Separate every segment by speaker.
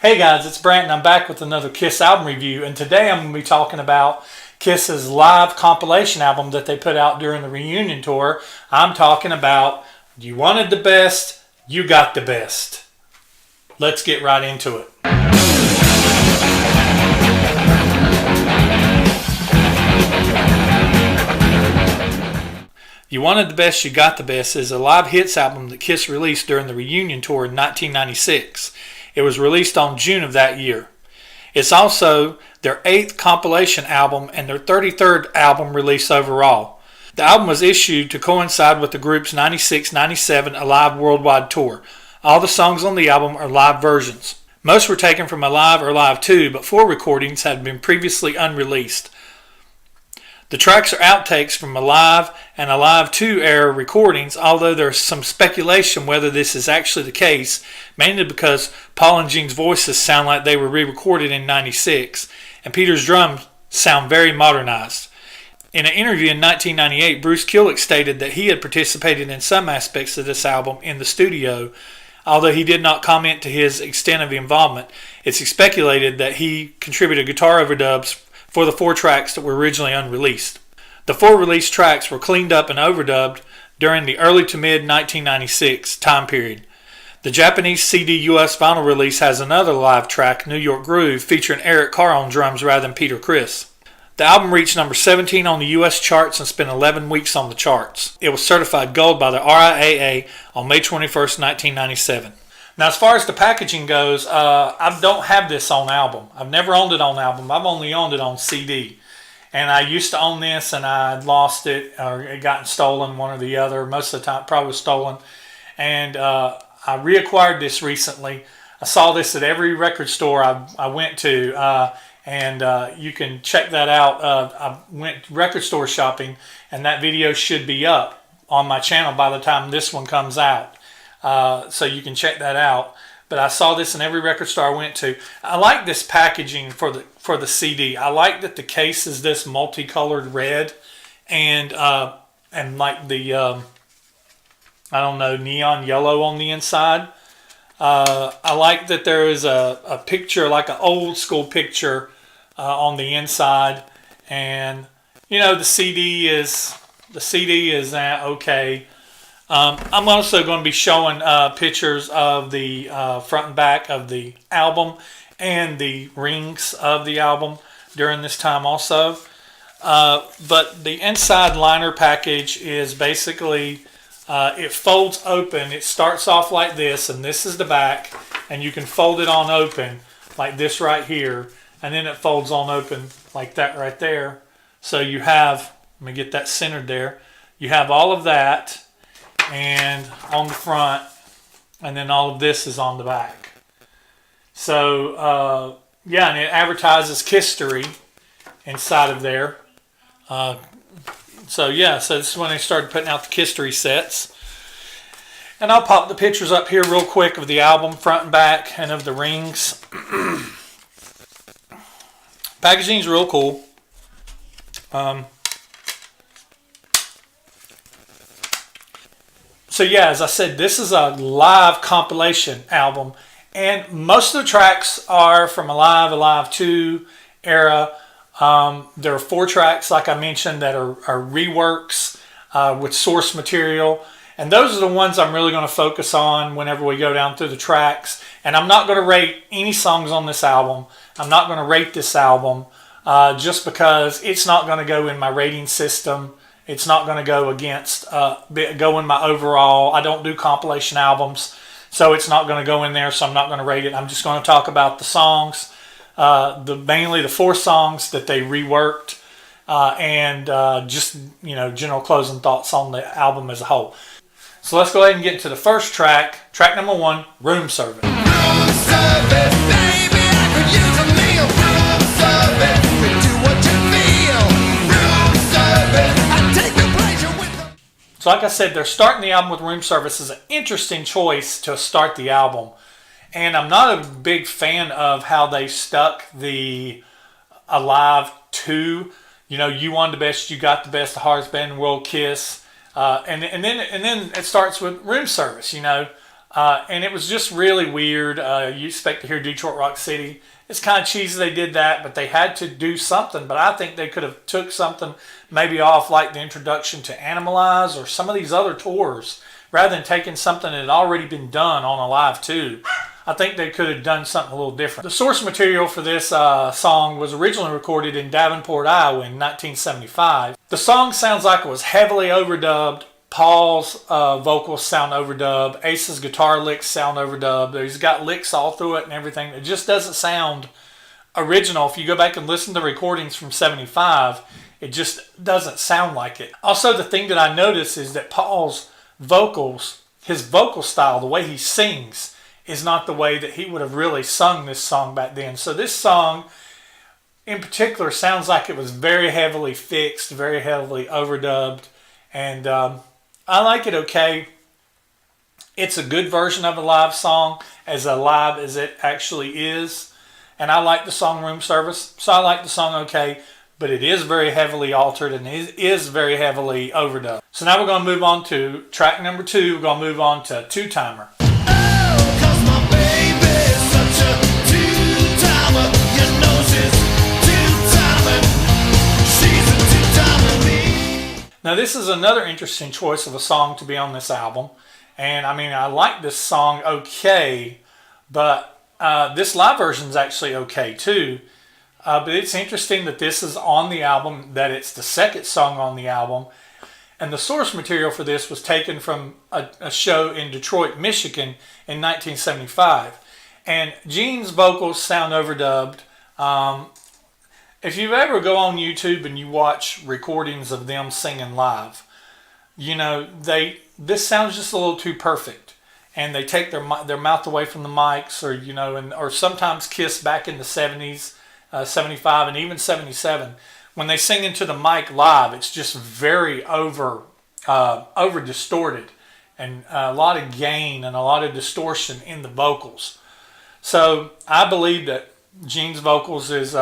Speaker 1: Hey guys, it's Brant and I'm back with another Kiss album review, and today I'm going to be talking about Kiss's live compilation album that they put out during the reunion tour. I'm talking about You Wanted the Best, You Got the Best. Let's get right into it. You Wanted the Best, You Got the Best is a live hits album that Kiss released during the reunion tour in 1996. It was released on June of that year. It's also their 8th compilation album and their 33rd album release overall. The album was issued to coincide with the group's 96-97 Alive Worldwide Tour. All the songs on the album are live versions. Most were taken from Alive or Alive 2, but 4 recordings had been previously unreleased. The tracks are outtakes from Alive and Alive 2 era recordings, although there's some speculation whether this is actually the case, mainly because Paul and Gene's voices sound like they were re-recorded in 96, and Peter's drums sound very modernized. In an interview in 1998, Bruce Kulick stated that he had participated in some aspects of this album in the studio, although he did not comment to his extent of involvement. It's speculated that he contributed guitar overdubs for the 4 tracks that were originally unreleased. The 4 released tracks were cleaned up and overdubbed during the early to mid 1996 time period. The Japanese CD US vinyl release has another live track, New York Groove, featuring Eric Carr on drums rather than Peter Criss. The album reached number 17 on the US charts and spent 11 weeks on the charts. It was certified gold by the RIAA on May 21st, 1997. Now, as far as the packaging goes, I don't have this on album. I've never owned it on album. I've only owned it on CD. And I used to own this, and I lost it, or it got stolen, one or the other. Most of the time, probably stolen. And I reacquired this recently. I saw this at every record store I went to, and you can check that out. I went record store shopping, and that video should be up on my channel by the time this one comes out. So you can check that out. But I saw this in every record store I went to. I like this packaging for the CD. I like that the case is this multicolored red and like the I don't know, neon yellow on the inside. I like that there is a picture, like an old school picture on the inside, and you know the CD is okay. I'm also going to be showing pictures of the front and back of the album and the rings of the album during this time also. But the inside liner package is basically, it folds open. It starts off like this, and this is the back, and you can fold it on open like this right here, and then it folds on open like that right there. So you have, let me get that centered there, you have all of that and on the front, and then all of this is on the back. So yeah, and it advertises Kisstory inside of there. So yeah, so this is when they started putting out the Kisstory sets. And I'll pop the pictures up here real quick of the album front and back and of the rings. Packaging's real cool. So yeah, as I said, this is a live compilation album, and most of the tracks are from Alive, Alive 2 era. There are 4 tracks, like I mentioned, that are reworks with source material, and those are the ones I'm really going to focus on whenever we go down through the tracks. And I'm not going to rate any songs on this album. I'm not going to rate this album just because it's not going to go in my rating system. It's not going to go against, go in my overall. I don't do compilation albums, so it's not going to go in there, so I'm not going to rate it. I'm just going to talk about the songs, mainly the 4 songs that they reworked, and just, you know, general closing thoughts on the album as a whole. So let's go ahead and get into the first track, track number 1, Room Service.
Speaker 2: Room service, baby, I could use a meal. Room service, do what you feel. Room service.
Speaker 1: So like I said, they're starting the album with Room Service. Is an interesting choice to start the album. And I'm not a big fan of how they stuck the Alive 2. You know, You Wanted the Best, You Got the Best, the hardest band in the world, Kiss. And then it starts with Room Service, you know. And it was just really weird. You expect to hear Detroit Rock City. It's kind of cheesy they did that, but they had to do something. But I think they could have took something maybe off like the introduction to Animalize or some of these other tours, rather than taking something that had already been done on Alive 2. I think they could have done something a little different. The source material for this song was originally recorded in Davenport, Iowa in 1975. The song sounds like it was heavily overdubbed. Paul's vocals sound overdubbed. Ace's guitar licks sound overdubbed. He's got licks all through it and everything. It just doesn't sound original. If you go back and listen to recordings from 75, it just doesn't sound like it. Also, the thing that I noticed is that Paul's vocals, his vocal style, the way he sings, is not the way that he would have really sung this song back then. So this song in particular sounds like it was very heavily fixed, very heavily overdubbed, and I like it okay. It's a good version of a live song, as alive as it actually is, and I like the song Room Service, so I like the song okay, but it is very heavily altered and it is very heavily overdubbed. So now we're going to move on to track number 2. We're going to move on to Two Timer. Now this is another interesting choice of a song to be on this album, and I mean I like this song okay, but this live version is actually okay too. But it's interesting that this is on the album, that it's the second song on the album, and the source material for this was taken from a show in Detroit, Michigan in 1975, and Gene's vocals sound overdubbed. If you ever go on YouTube and you watch recordings of them singing live, you know, this sounds just a little too perfect. And they take their mouth away from the mics, or, you know, or sometimes Kiss back in the 70s, 75 and even 77, when they sing into the mic live, it's just very over distorted, and a lot of gain and a lot of distortion in the vocals. So I believe that Gene's vocals is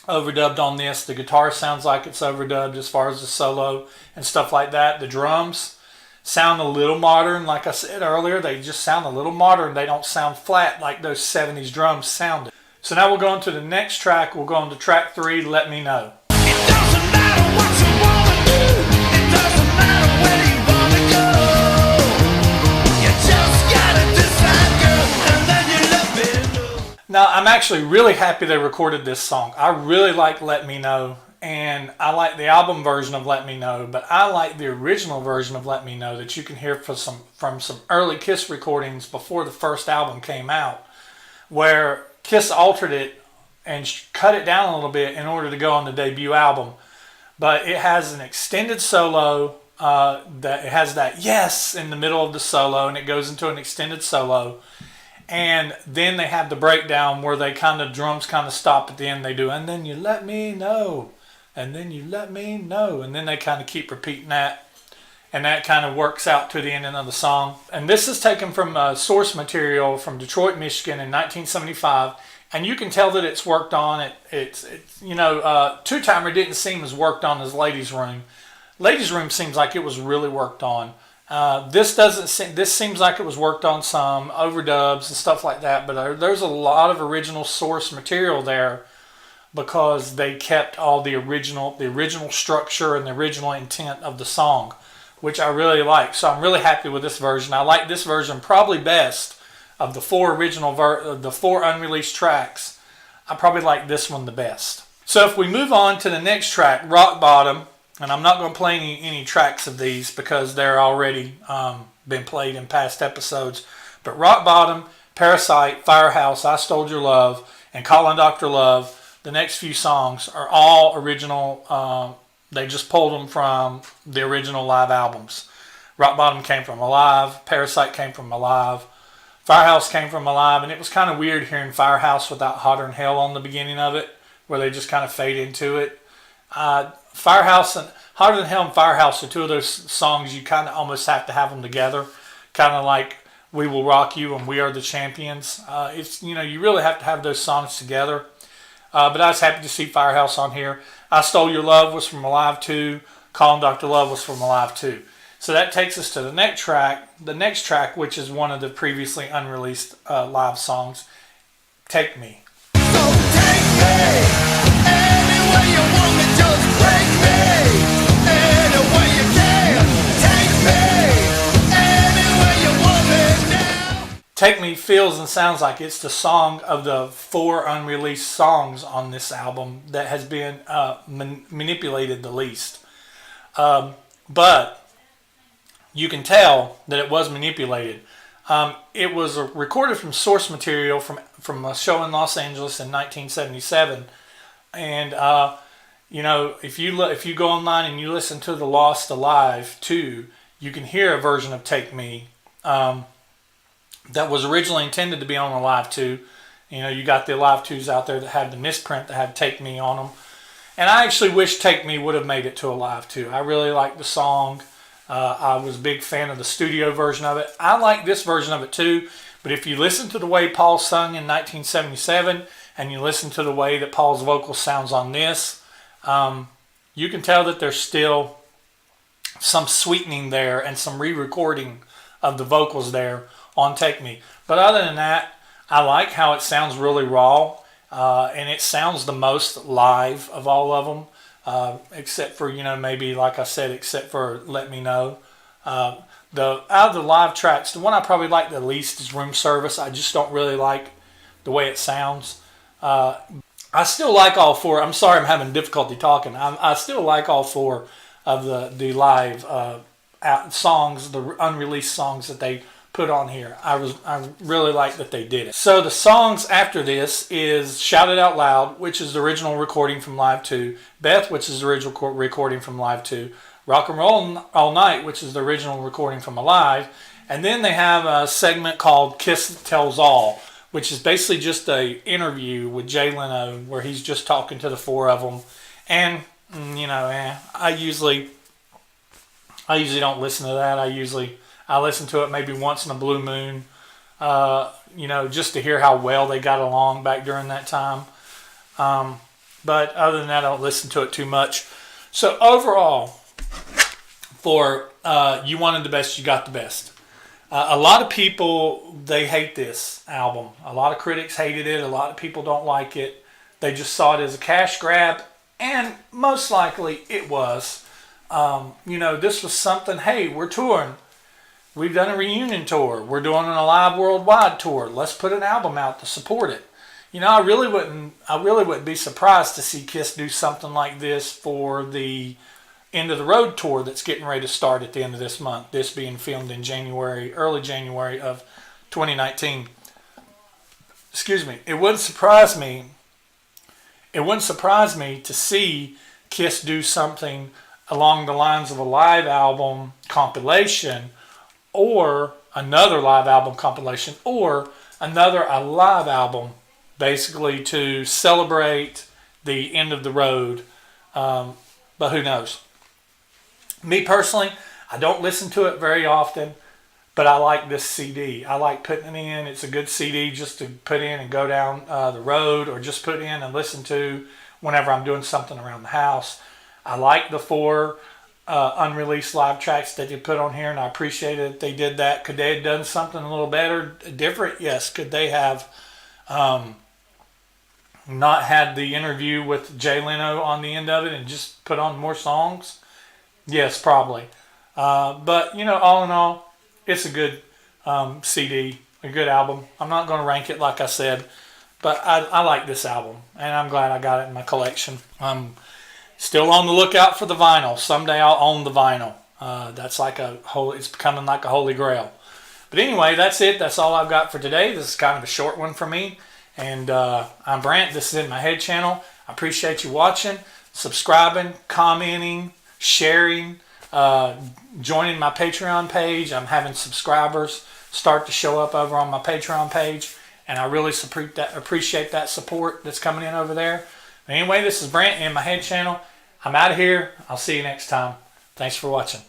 Speaker 1: overdubbed on this. The guitar sounds like it's overdubbed as far as the solo and stuff like that. The drums sound a little modern, like I said earlier. They just sound a little modern. They don't sound flat like those 70s drums sounded. So now we'll go on to the next track. We'll go on to track 3, Let Me Know.
Speaker 2: It doesn't matter what you wanna do. It doesn't matter where you wanna go. You just gotta decide, girl, and then you let me know.
Speaker 1: Now, I'm actually really happy they recorded this song. I really like Let Me Know, and I like the album version of Let Me Know, but I like the original version of Let Me Know that you can hear from some early Kiss recordings before the first album came out, where Kiss altered it and cut it down a little bit in order to go on the debut album. But it has an extended solo, that it has that yes in the middle of the solo, and it goes into an extended solo. And then they have the breakdown where they drums kind of stop at the end. They do, and then you let me know, and then you let me know, and then they kind of keep repeating that. And that kind of works out to the ending of the song. And this is taken from source material from Detroit, Michigan in 1975. And you can tell that it's worked on. It's you know, Two Timer didn't seem as worked on as Ladies Room. Ladies Room seems like it was really worked on. This seems like it was worked on some overdubs and stuff like that. But there's a lot of original source material there, because they kept all the original structure and the original intent of the song, which I really like. So I'm really happy with this version. I like this version probably best of the four unreleased tracks. I probably like this one the best. So if we move on to the next track, Rock Bottom, and I'm not going to play any tracks of these because they're already been played in past episodes. But Rock Bottom, Parasite, Firehouse, I Stole Your Love, and Calling Dr. Love, the next few songs are all original. They just pulled them from the original live albums. Rock Bottom came from Alive. Parasite came from Alive. Firehouse came from Alive. And it was kind of weird hearing Firehouse without Hotter Than Hell on the beginning of it, where they just kind of fade into it. Firehouse and Hotter Than Hell and Firehouse are two of those songs you kind of almost have to have them together. Kind of like We Will Rock You and We Are the Champions. It's, you know, you really have to have those songs together. But I was happy to see Firehouse on here. I Stole Your Love was from Alive 2. Calling Dr. Love was from Alive 2. So that takes us to the next track, which is one of the previously unreleased live songs, Take Me.
Speaker 2: So take me anywhere you want me, just break me any way you can. Take me anywhere you want me now.
Speaker 1: Take Me feels and sounds like it's the song of the 4 unreleased songs on this album that has been manipulated the least. But you can tell that it was manipulated. It was recorded from source material from a show in Los Angeles in 1977, and if you go online and you listen to the Lost Alive 2, you can hear a version of Take Me that was originally intended to be on Alive 2. You got the Alive 2s out there that had the misprint that had Take Me on them, and I actually wish Take Me would have made it to Alive 2. I really like the song. I was a big fan of the studio version of it. I like this version of it too, but if you listen to the way Paul sung in 1977 and you listen to the way that Paul's vocal sounds on this, you can tell that there's still some sweetening there and some re-recording of the vocals there on Take Me. But other than that, I like how it sounds really raw, and it sounds the most live of all of them. Except for, maybe like I said, except for Let Me Know. Out of the live tracks, the one I probably like the least is Room Service. I just don't really like the way it sounds. I still like all 4. I'm sorry I'm having difficulty talking. I still like all 4 of the live songs, the unreleased songs that they put on here. I really like that they did it. So the songs after this is Shout It Out Loud, which is the original recording from Live 2. Beth, which is the original recording from Live 2. Rock and Roll All Night, which is the original recording from Alive. And then they have a segment called Kiss Tells All, which is basically just an interview with Jay Leno where he's just talking to the 4 of them. And, I usually don't listen to that. I listen to it maybe once in a blue moon, just to hear how well they got along back during that time. But other than that, I don't listen to it too much. So overall, for You Wanted the Best, You Got the Best. A lot of people, they hate this album. A lot of critics hated it. A lot of people don't like it. They just saw it as a cash grab, and most likely it was. This was something, hey, we're touring. We've done a reunion tour. We're doing an Alive Worldwide tour. Let's put an album out to support it. I really wouldn't be surprised to see Kiss do something like this for the End of the Road tour that's getting ready to start at the end of this month. This being filmed in early January of 2019. Excuse me. It wouldn't surprise me to see Kiss do something along the lines of a live album compilation, or another live album compilation, or another Alive album, basically to celebrate the End of the Road. But who knows? Me personally, I don't listen to it very often, but I like this CD. I like putting it in. It's a good CD just to put in and go down the road, or just put in and listen to whenever I'm doing something around the house. I like the 4 unreleased live tracks that they put on here, and I appreciate it that they did that. Could they have done something a little better, different? Yes. Could they have not had the interview with Jay Leno on the end of it and just put on more songs? Yes, probably. But, all in all, it's a good CD, a good album. I'm not going to rank it like I said, but I like this album, and I'm glad I got it in my collection. I'm still on the lookout for the vinyl. Someday I'll own the vinyl. That's like it's becoming like a holy grail. But anyway, that's it. That's all I've got for today. This is kind of a short one for me. And I'm Brant. This is In My Head channel. I appreciate you watching, subscribing, commenting, sharing, joining my Patreon page. I'm having subscribers start to show up over on my Patreon page, and I really appreciate that support that's coming in over there. But anyway, this is Brant In My Head channel. I'm out of here. I'll see you next time. Thanks for watching.